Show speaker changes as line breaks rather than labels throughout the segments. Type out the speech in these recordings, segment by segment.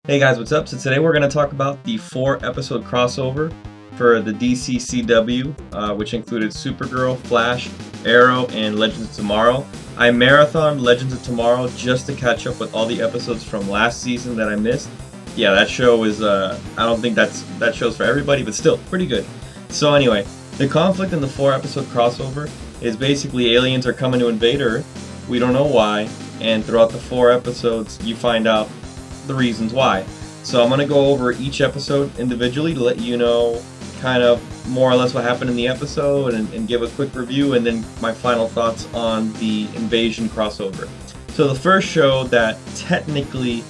Hey guys, what's up? So today we're going to talk about the 4-episode crossover for the DC CW, which included Supergirl, Flash, Arrow, and Legends of Tomorrow. I marathoned Legends of Tomorrow just to catch up with all the episodes from last season that I missed. Yeah, that show is, I don't think that show's for everybody, but still, pretty good. So anyway, the conflict in the 4-episode crossover is basically aliens are coming to invade Earth. We don't know why, and throughout the 4 episodes, you find out the reasons why. So I'm going to go over each episode individually to let you know kind of more or less what happened in the episode and give a quick review and then my final thoughts on the invasion crossover. So the first show that technically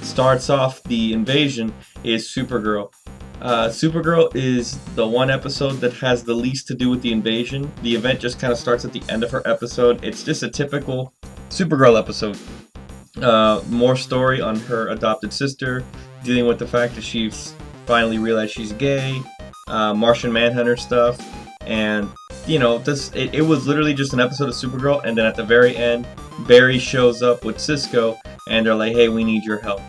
starts off the invasion is Supergirl. Supergirl is the one episode that has the least to do with the invasion. The event just kind of starts at the end of her episode. It's just a typical Supergirl episode. More story on her adopted sister, dealing with the fact that she's finally realized she's gay, Martian Manhunter stuff, and it was literally just an episode of Supergirl, and then at the very end, Barry shows up with Cisco, and they're like, "Hey, we need your help."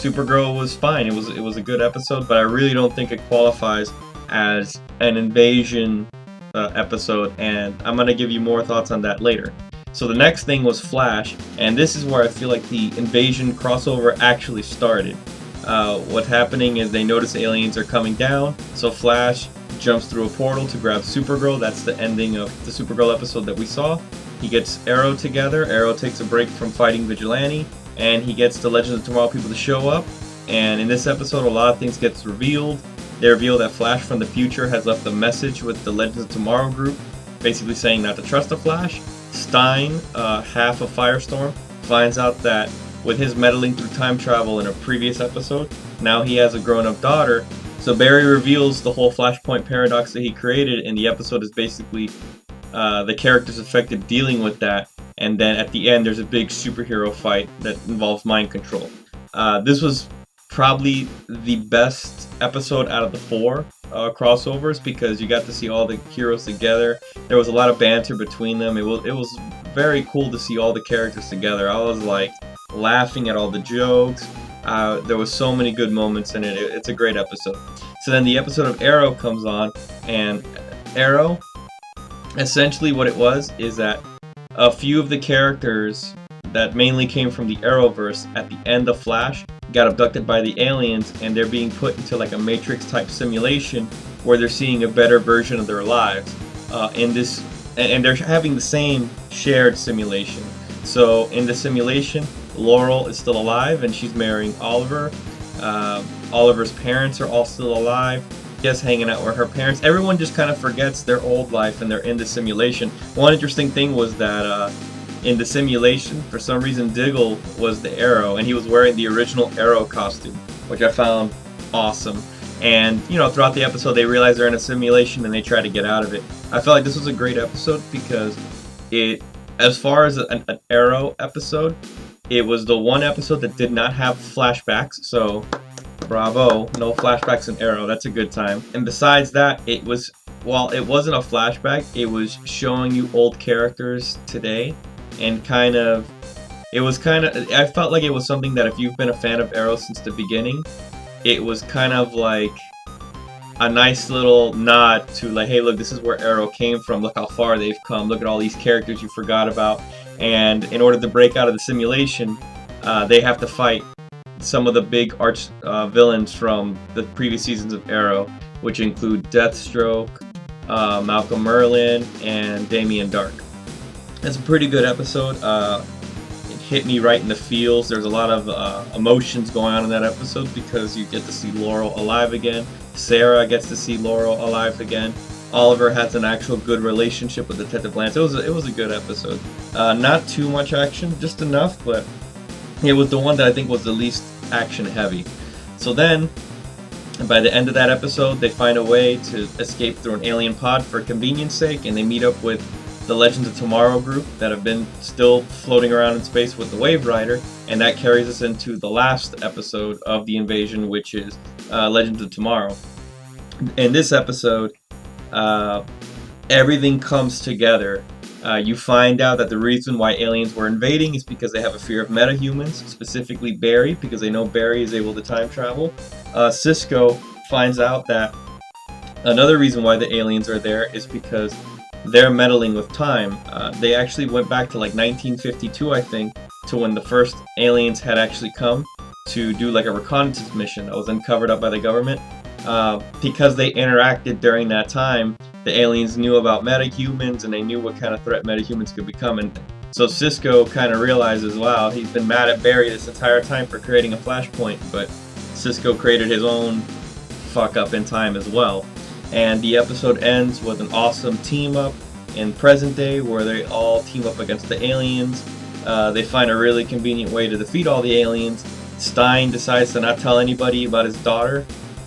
Supergirl was fine. It was a good episode, but I really don't think it qualifies as an invasion episode, and I'm gonna give you more thoughts on that later. So the next thing was Flash, and this is where I feel like the invasion crossover actually started. What's happening is they notice aliens are coming down, so Flash jumps through a portal to grab Supergirl. That's the ending of the Supergirl episode that we saw. He gets Arrow together. Arrow takes a break from fighting Vigilante, and he gets the Legends of Tomorrow people to show up. And in this episode, a lot of things gets revealed. They reveal that Flash from the future has left a message with the Legends of Tomorrow group, basically saying not to trust the Flash. Stein, half of Firestorm, finds out that with his meddling through time travel in a previous episode, now he has a grown-up daughter. So Barry reveals the whole Flashpoint paradox that he created, and the episode is basically the characters affected dealing with that. And then at the end, there's a big superhero fight that involves mind control. This was probably the best episode out of the 4 crossovers because you got to see all the heroes together. There was a lot of banter between them. It was very cool to see all the characters together. I was like laughing at all the jokes. There was so many good moments in it. It's a great episode. So then the episode of Arrow comes on, and Arrow, essentially what it was is that a few of the characters that mainly came from the Arrowverse at the end of Flash got abducted by the aliens, and they're being put into like a Matrix type simulation where they're seeing a better version of their lives and they're having the same shared simulation. So in the simulation, Laurel is still alive and she's marrying Oliver. Oliver's parents are all still alive, just hanging out with her parents. Everyone just kind of forgets their old life and they're in the simulation. One interesting thing was that in the simulation, for some reason, Diggle was the Arrow, and he was wearing the original Arrow costume, which I found awesome. And, throughout the episode, they realize they're in a simulation and they try to get out of it. I felt like this was a great episode because as far as an Arrow episode, it was the one episode that did not have flashbacks, so bravo, no flashbacks in Arrow, that's a good time. And besides that, it wasn't a flashback, it was showing you old characters today. And I felt like it was something that if you've been a fan of Arrow since the beginning, it was kind of like a nice little nod to like, hey, look, this is where Arrow came from. Look how far they've come. Look at all these characters you forgot about. And in order to break out of the simulation, they have to fight some of the big arch villains from the previous seasons of Arrow, which include Deathstroke, Malcolm Merlyn, and Damien Dark. It's a pretty good episode. It hit me right in the feels. There's a lot of emotions going on in that episode because you get to see Laurel alive again. Sarah gets to see Laurel alive again. Oliver has an actual good relationship with Detective Lance. It was a good episode. Not too much action, just enough, but it was the one that I think was the least action heavy. So then, by the end of that episode, they find a way to escape through an alien pod for convenience sake, and they meet up with the Legends of Tomorrow group that have been still floating around in space with the Wave Rider, and that carries us into the last episode of the invasion, which is Legends of Tomorrow. In this episode, everything comes together You find out that the reason why aliens were invading is because they have a fear of metahumans, specifically Barry, because they know Barry is able to time travel. Cisco finds out that another reason why the aliens are there is because they're meddling with time. They actually went back to like 1952, I think, to when the first aliens had actually come to do like a reconnaissance mission that was then covered up by the government. Because they interacted during that time, the aliens knew about metahumans and they knew what kind of threat metahumans could become. And so Cisco kind of realizes, wow, he's been mad at Barry this entire time for creating a flashpoint, but Cisco created his own fuck up in time as well. And the episode ends with an awesome team up in present day where they all team up against the aliens. They find a really convenient way to defeat all the aliens. Stein decides to not tell anybody about his daughter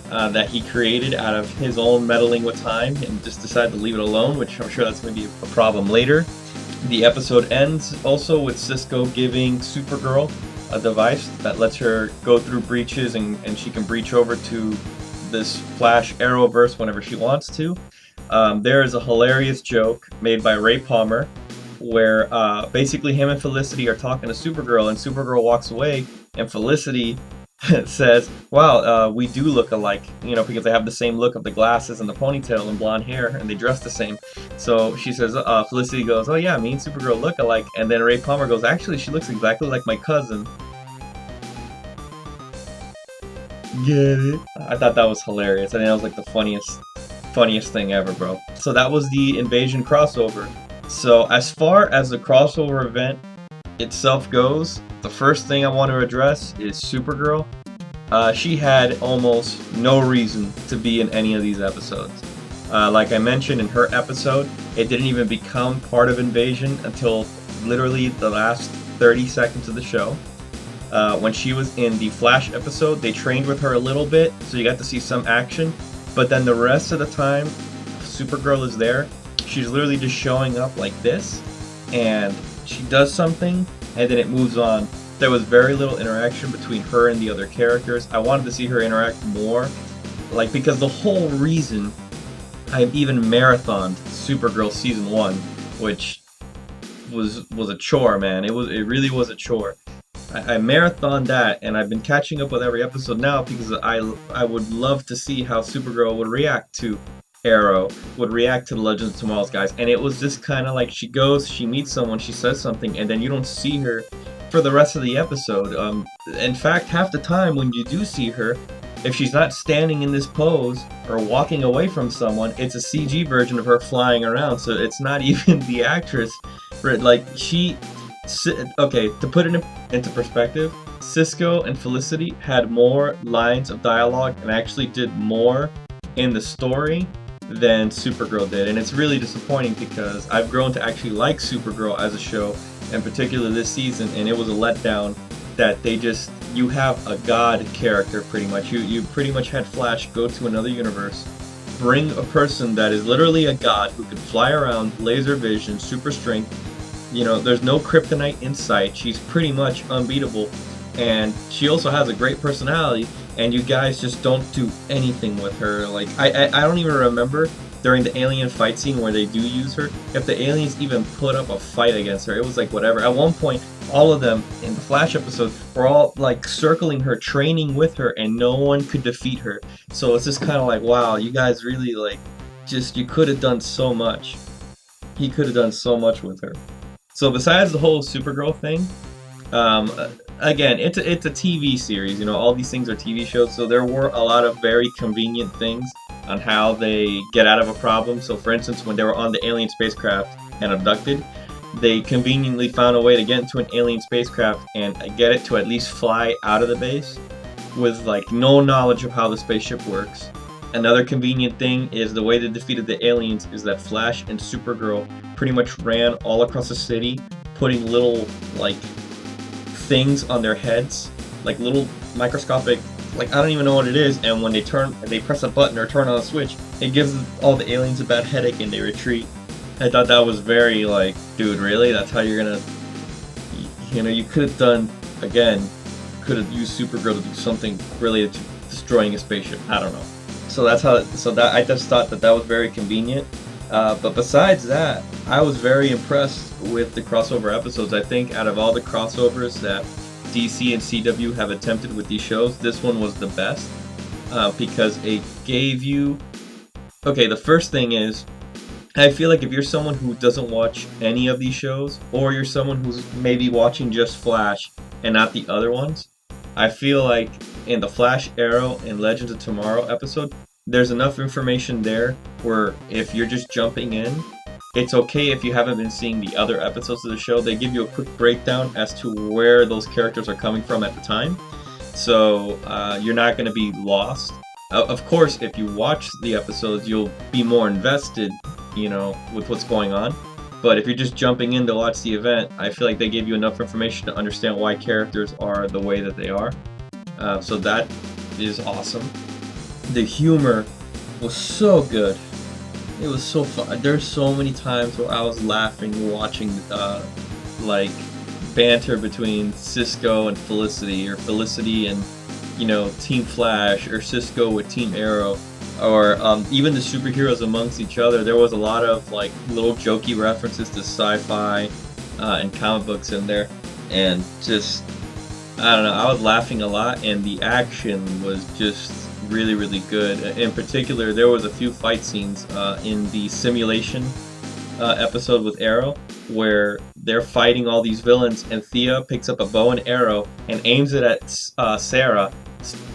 that he created out of his own meddling with time and just decide to leave it alone, which I'm sure that's going to be a problem later. The episode ends also with Cisco giving Supergirl a device that lets her go through breaches and she can breach over to this Flash Arrowverse whenever she wants to. There is a hilarious joke made by Ray Palmer where basically him and Felicity are talking to Supergirl and Supergirl walks away and Felicity says, wow, we do look alike, because they have the same look of the glasses and the ponytail and blonde hair and they dress the same. So she says, Felicity goes, oh yeah, me and Supergirl look alike. And then Ray Palmer goes, actually she looks exactly like my cousin. Get it? I thought that was hilarious. I think that was like the funniest thing ever, bro. So that was the Invasion crossover. So as far as the crossover event itself goes, the first thing I want to address is Supergirl. She had almost no reason to be in any of these episodes. Like I mentioned in her episode, it didn't even become part of Invasion until literally the last 30 seconds of the show. When she was in the Flash episode, they trained with her a little bit, so you got to see some action. But then the rest of the time, Supergirl is there. She's literally just showing up like this, and she does something, and then it moves on. There was very little interaction between her and the other characters. I wanted to see her interact more, because the whole reason I've even marathoned Supergirl Season 1, which was a chore, man. It really was a chore. I marathoned that, and I've been catching up with every episode now because I would love to see how Supergirl would react to Arrow, would react to the Legends of Tomorrow's guys. And it was just kind of like she goes, she meets someone, she says something, and then you don't see her for the rest of the episode. In fact, half the time when you do see her, if she's not standing in this pose or walking away from someone, it's a CG version of her flying around, so it's not even the actress. Okay, to put it into perspective, Cisco and Felicity had more lines of dialogue and actually did more in the story than Supergirl did. And it's really disappointing because I've grown to actually like Supergirl as a show, in particular this season, and it was a letdown that you have a god character pretty much. You pretty much had Flash go to another universe, bring a person that is literally a god who can fly around, laser vision, super strength. There's no kryptonite in sight. She's pretty much unbeatable. And she also has a great personality, and you guys just don't do anything with her. I don't even remember during the alien fight scene where they do use her, if the aliens even put up a fight against her. It was like whatever. At one point, all of them in the Flash episode were all circling her, training with her, and no one could defeat her. So it's just kind of like, wow, you guys really you could have done so much. He could have done so much with her. So besides the whole Supergirl thing, again, it's a TV series. All these things are TV shows, so there were a lot of very convenient things on how they get out of a problem. So for instance, when they were on the alien spacecraft and abducted, they conveniently found a way to get into an alien spacecraft and get it to at least fly out of the base with no knowledge of how the spaceship works. Another convenient thing is the way they defeated the aliens is that Flash and Supergirl pretty much ran all across the city, putting little things on their heads, little microscopic, I don't even know what it is, and when they press a button or turn on a switch, it gives all the aliens a bad headache and they retreat. I thought that was very dude, really? That's how you're gonna, you could have done, again, could have used Supergirl to do something related to destroying a spaceship. I don't know. So I just thought that was very convenient. But besides that, I was very impressed with the crossover episodes. I think out of all the crossovers that DC and CW have attempted with these shows, this one was the best because it gave you. Okay, the first thing is, I feel like if you're someone who doesn't watch any of these shows, or you're someone who's maybe watching just Flash and not the other ones, I feel like in the Flash, Arrow, and Legends of Tomorrow episode, there's enough information there where if you're just jumping in, it's okay if you haven't been seeing the other episodes of the show. They give you a quick breakdown as to where those characters are coming from at the time, so you're not going to be lost. Of course, if you watch the episodes, you'll be more invested, with what's going on. But if you're just jumping in to watch the event, I feel like they give you enough information to understand why characters are the way that they are. So that is awesome. The humor was so good. It was so fun. There's so many times where I was laughing watching like banter between Cisco and Felicity, or Felicity and Team Flash, or Cisco with Team Arrow, or even the superheroes amongst each other. There was a lot of like little jokey references to sci-fi and comic books in there, and just I don't know, I was laughing a lot, and the action was just really, really good. In particular, there was a few fight scenes in the simulation episode with Arrow where they're fighting all these villains, and Thea picks up a bow and arrow and aims it at Sarah,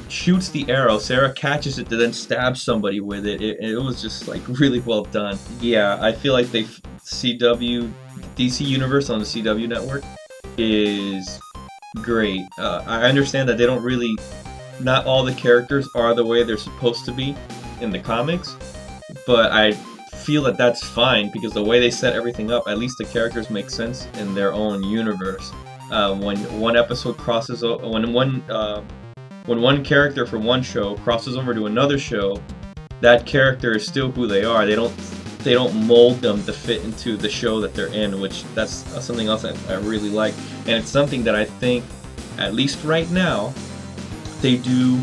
shoots the arrow, Sarah catches it to then stab somebody with it. It was just like really well done. Yeah, I feel like DC Universe on the CW network is great. I understand that they don't really, not all the characters are the way they're supposed to be in the comics, but I feel that that's fine because the way they set everything up, at least the characters make sense in their own universe. When one episode crosses over, when one character from one show crosses over to another show, that character is still who they are. They don't mold them to fit into the show that they're in, which that's something else I really like, and it's something that I think, at least right now, they do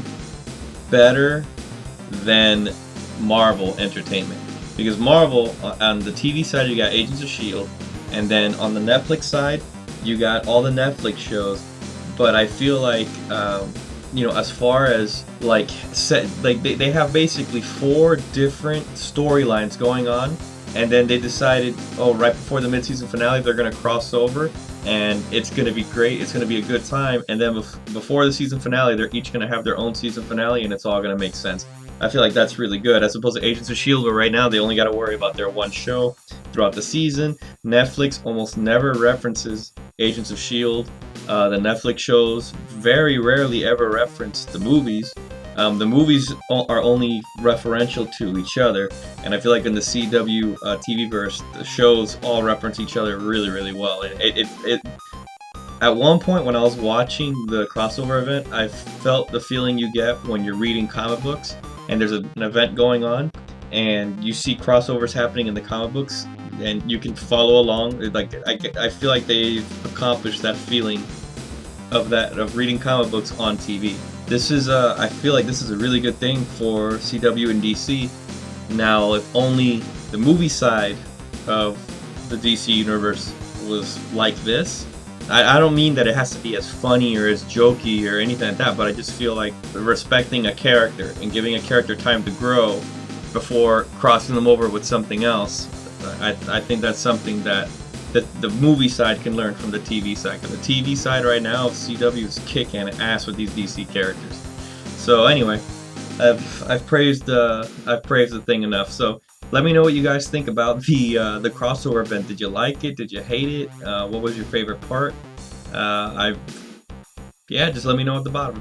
better than Marvel Entertainment. Because Marvel, on the TV side, you got Agents of S.H.I.E.L.D., and then on the Netflix side, you got all the Netflix shows. But I feel like, as far as they have basically 4 different storylines going on, and then they decided, right before the mid-season finale, they're going to cross over, and it's going to be great, it's going to be a good time, and then before the season finale, they're each going to have their own season finale, and it's all going to make sense. I feel like that's really good, as opposed to Agents of S.H.I.E.L.D., where right now they only got to worry about their one show throughout the season. Netflix almost never references Agents of S.H.I.E.L.D. The Netflix shows very rarely ever reference the movies. The movies are only referential to each other, and I feel like in the CW TV-verse, the shows all reference each other really, really well. At one point when I was watching the crossover event, I felt the feeling you get when you're reading comic books and there's an event going on and you see crossovers happening in the comic books and you can follow along. I feel like they've accomplished that feeling of reading comic books on TV. I feel like this is a really good thing for CW and DC. Now, if only the movie side of the DC universe was like this, I don't mean that it has to be as funny or as jokey or anything like that, but I just feel like respecting a character and giving a character time to grow before crossing them over with something else, I think that's something that the movie side can learn from the TV side. Because the TV side right now, CW is kicking ass with these DC characters. So anyway, I've praised the thing enough. So let me know what you guys think about the crossover event. Did you like it? Did you hate it? What was your favorite part? Just let me know at the bottom.